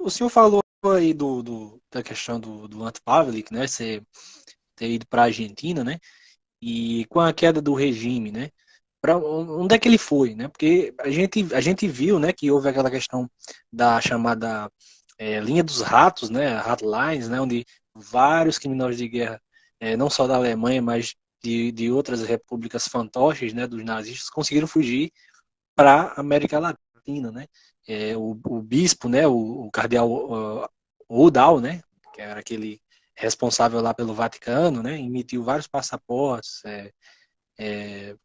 O senhor falou aí da questão do Ante Pavelic, né? Você ter ido para a Argentina, né? E com a queda do regime, né? Para onde é que ele foi, né? Porque a gente viu, né, que houve aquela questão da chamada linha dos ratos, né? Hotlines, né? Onde vários criminosos de guerra, não só da Alemanha, mas de outras repúblicas fantoches, né? Dos nazistas, conseguiram fugir para a América Latina, né? O bispo, né? O cardeal Oudal, né? Que era aquele responsável lá pelo Vaticano, né? Emitiu vários passaportes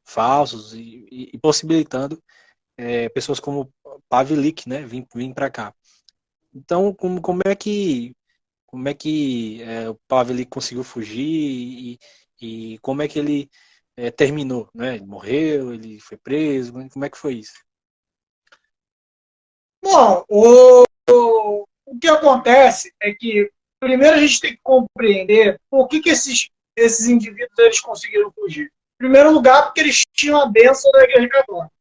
falsos e possibilitando pessoas como Pavelic, né? Vim para cá. Então, como é que o Pavelic conseguiu fugir e como é que ele terminou, né? Ele morreu, ele foi preso, como é que foi isso? Bom, o que acontece é que, primeiro, a gente tem que compreender por que esses indivíduos eles conseguiram fugir. Em primeiro lugar, porque eles tinham a bênção da Igreja Católica.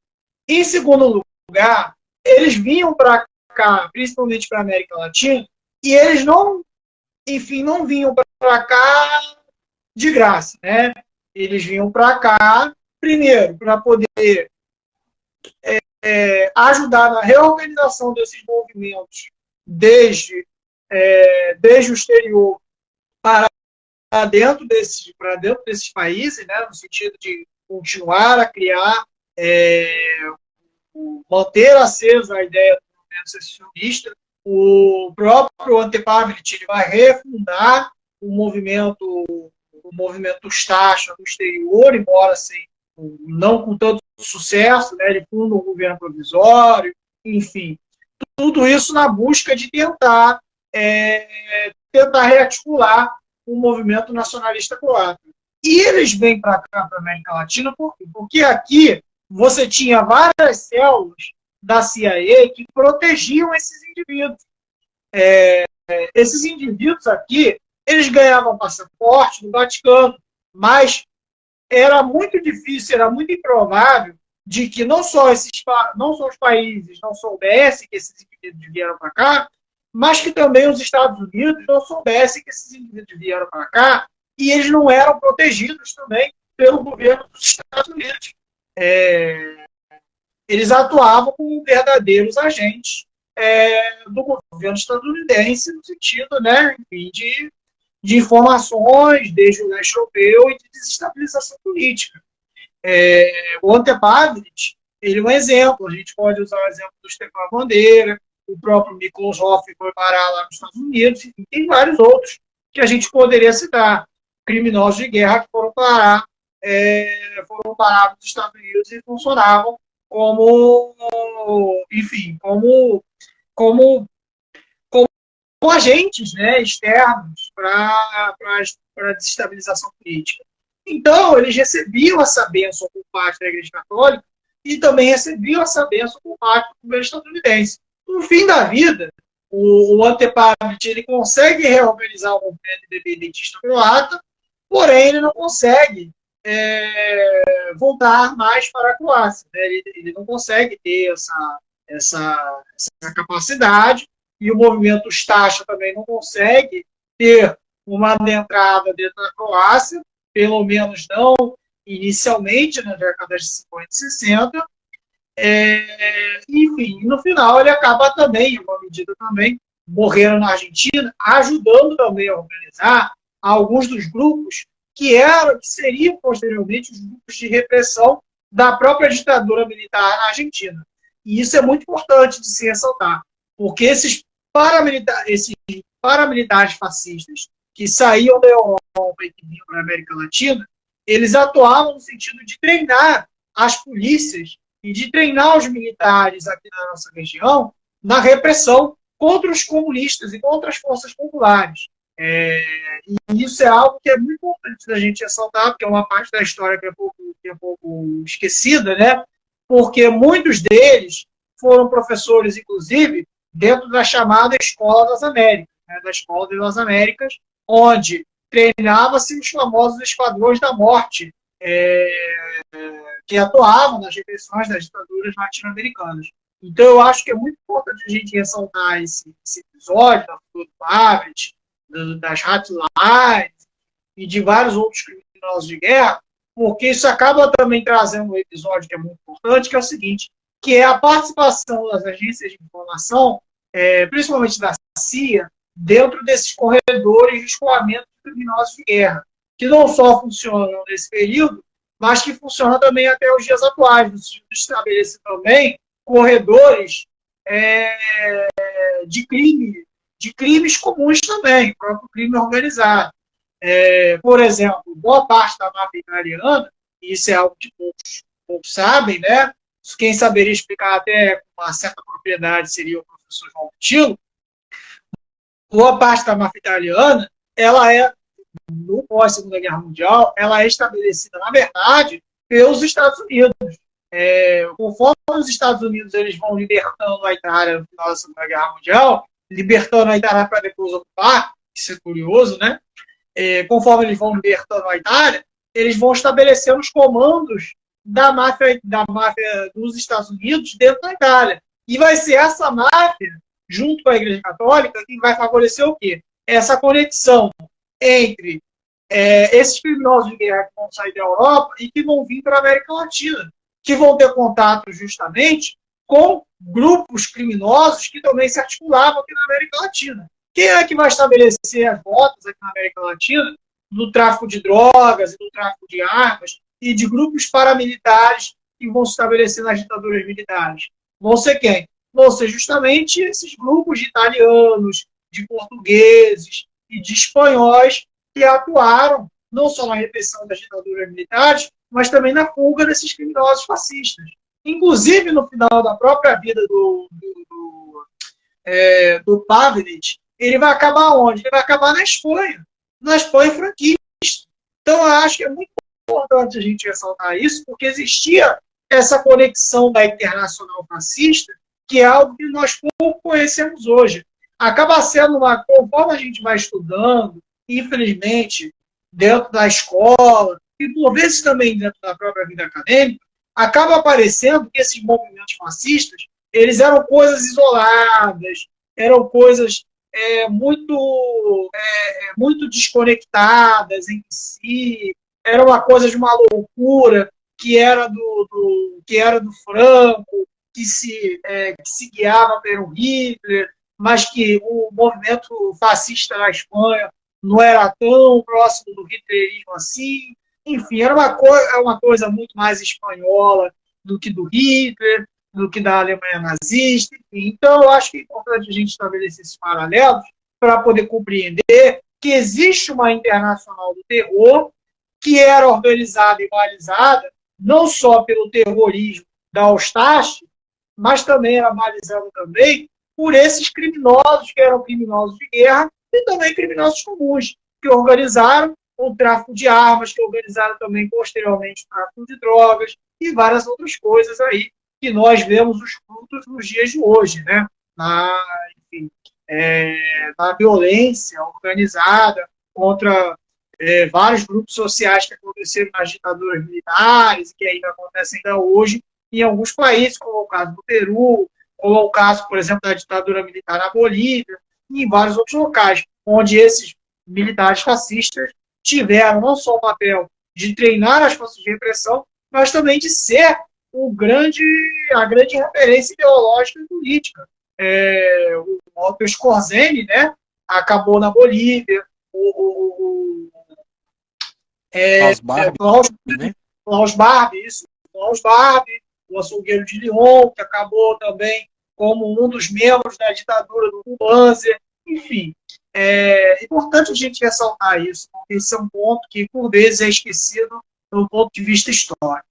Em segundo lugar, eles vinham para cá, principalmente para a América Latina, e eles não, enfim, não vinham para cá de graça, né? Eles vinham para cá, primeiro, para poder ajudar na reorganização desses movimentos desde o exterior para dentro desses países, né, no sentido de continuar a criar, manter acesa a ideia do movimento secessionista. O próprio Ante Pavelic vai refundar o movimento Ustacha no exterior, embora não com tanto sucesso, né? Ele funda um governo provisório, enfim. Tudo isso na busca de tentar rearticular o movimento nacionalista croata. E eles vêm para cá, para a América Latina, porque aqui você tinha várias células da CIA que protegiam esses indivíduos. Esses indivíduos aqui, eles ganhavam passaporte no Vaticano, mas era muito difícil, era muito improvável de que não só os países não soubessem que esses indivíduos vieram para cá, mas que também os Estados Unidos não soubessem que esses indivíduos vieram para cá e eles não eram protegidos também pelo governo dos Estados Unidos. Eles atuavam como verdadeiros agentes do governo estadunidense, no sentido, né, enfim, de informações desde o leste europeu e de desestabilização política. O Ante Pavelic, ele é um exemplo. A gente pode usar o exemplo do Stefan Bandeira, o próprio Miklos Hoff foi parar lá nos Estados Unidos, e tem vários outros que a gente poderia citar. Criminosos de guerra que foram parar nos Estados Unidos e funcionavam como, enfim, como agentes, né, externos para a desestabilização política. Então, eles recebiam essa bênção por parte da Igreja Católica e também recebiam essa bênção por parte do governo estadunidense. No fim da vida, o Ante Pavelic ele consegue reorganizar o movimento independentista croata, porém ele não consegue voltar mais para a Croácia. Né? Ele não consegue ter essa capacidade, e o movimento Ustacha também não consegue ter uma entrada dentro da Croácia, pelo menos não inicialmente, nas décadas de 50 e 60. Enfim, no final ele acaba também, em uma medida também, morrendo na Argentina, ajudando também a organizar alguns dos grupos que seriam posteriormente os grupos de repressão da própria ditadura militar na Argentina. E isso é muito importante de se ressaltar, porque esses paramilitares fascistas que saíam da Europa e que vinham para a América Latina, eles atuavam no sentido de treinar as polícias e de treinar os militares aqui na nossa região na repressão contra os comunistas e contra as forças populares. E isso é algo que é muito importante da gente ressaltar, porque é uma parte da história que é pouco esquecida, né? Porque muitos deles foram professores, inclusive, dentro da chamada Escola das Américas, né? Da Escola das Américas, onde treinava-se os famosos esquadrões da morte, que atuavam nas repressões das ditaduras latino-americanas. Então, eu acho que é muito importante a gente ressaltar esse episódio da Fuga do Pavlet, das hotlines e de vários outros criminosos de guerra, porque isso acaba também trazendo um episódio que é muito importante, que é o seguinte, que é a participação das agências de informação, principalmente da CIA, dentro desses corredores de escoamento de criminosos de guerra, que não só funcionam nesse período, mas que funcionam também até os dias atuais, no sentido de estabelecer também corredores de crimes comuns também, o próprio crime organizado. Por exemplo, boa parte da máfia italiana, e isso é algo que poucos sabem, né? Quem saberia explicar até com uma certa propriedade seria o professor João Tilo. Boa parte da máfia italiana, ela no pós-Segunda Guerra Mundial, ela é estabelecida, na verdade, pelos Estados Unidos. Conforme os Estados Unidos eles vão libertando a Itália no final da Segunda Guerra Mundial, libertando a Itália para depois ocupar, isso é curioso, né? Conforme eles vão libertando a Itália, eles vão estabelecendo os comandos da máfia dos Estados Unidos dentro da Itália. E vai ser essa máfia, junto com a Igreja Católica, que vai favorecer o quê? Essa conexão entre esses criminosos de guerra que vão sair da Europa e que vão vir para a América Latina, que vão ter contato justamente com grupos criminosos que também se articulavam aqui na América Latina. Quem é que vai estabelecer as rotas aqui na América Latina no tráfico de drogas e no tráfico de armas e de grupos paramilitares que vão se estabelecer nas ditaduras militares? Vão ser quem? Vão ser justamente esses grupos de italianos, de portugueses e de espanhóis que atuaram não só na repressão das ditaduras militares, mas também na fuga desses criminosos fascistas. Inclusive, no final da própria vida do Pavelic, ele vai acabar onde? Ele vai acabar na Espanha franquista. Então, eu acho que é muito importante a gente ressaltar isso, porque existia essa conexão da internacional fascista, que é algo que nós pouco conhecemos hoje. Acaba sendo conforme a gente vai estudando, infelizmente, dentro da escola, e por vezes também dentro da própria vida acadêmica, acaba aparecendo que esses movimentos fascistas, eles eram coisas isoladas, eram coisas muito desconectadas em si, era uma coisa de uma loucura que era do Franco, que se guiava pelo Hitler, mas que o movimento fascista na Espanha não era tão próximo do hitlerismo assim. Enfim, era uma coisa muito mais espanhola do que do Hitler, do que da Alemanha nazista. Enfim. Então, eu acho que é importante a gente estabelecer esses paralelos para poder compreender que existe uma internacional do terror que era organizada e balizada não só pelo terrorismo da Ustache, mas também era balizada também por esses criminosos que eram criminosos de guerra e também criminosos comuns, que organizaram o tráfico de armas, que organizaram também posteriormente o tráfico de drogas e várias outras coisas aí que nós vemos os frutos nos dias de hoje, né? Na violência organizada contra vários grupos sociais que aconteceram nas ditaduras militares, que ainda acontecem ainda hoje em alguns países, como o caso do Peru, como o caso, por exemplo, da ditadura militar na Bolívia, e em vários outros locais, onde esses militares fascistas tiveram não só o papel de treinar as forças de repressão, mas também de ser a grande referência ideológica e política. O Otto Skorzeny, né, acabou na Bolívia, Klaus Barbie, o açougueiro de Lyon, que acabou também como um dos membros da ditadura do Kubanzer. Enfim, é importante a gente ressaltar isso, porque esse é um ponto que, por vezes, é esquecido do ponto de vista histórico.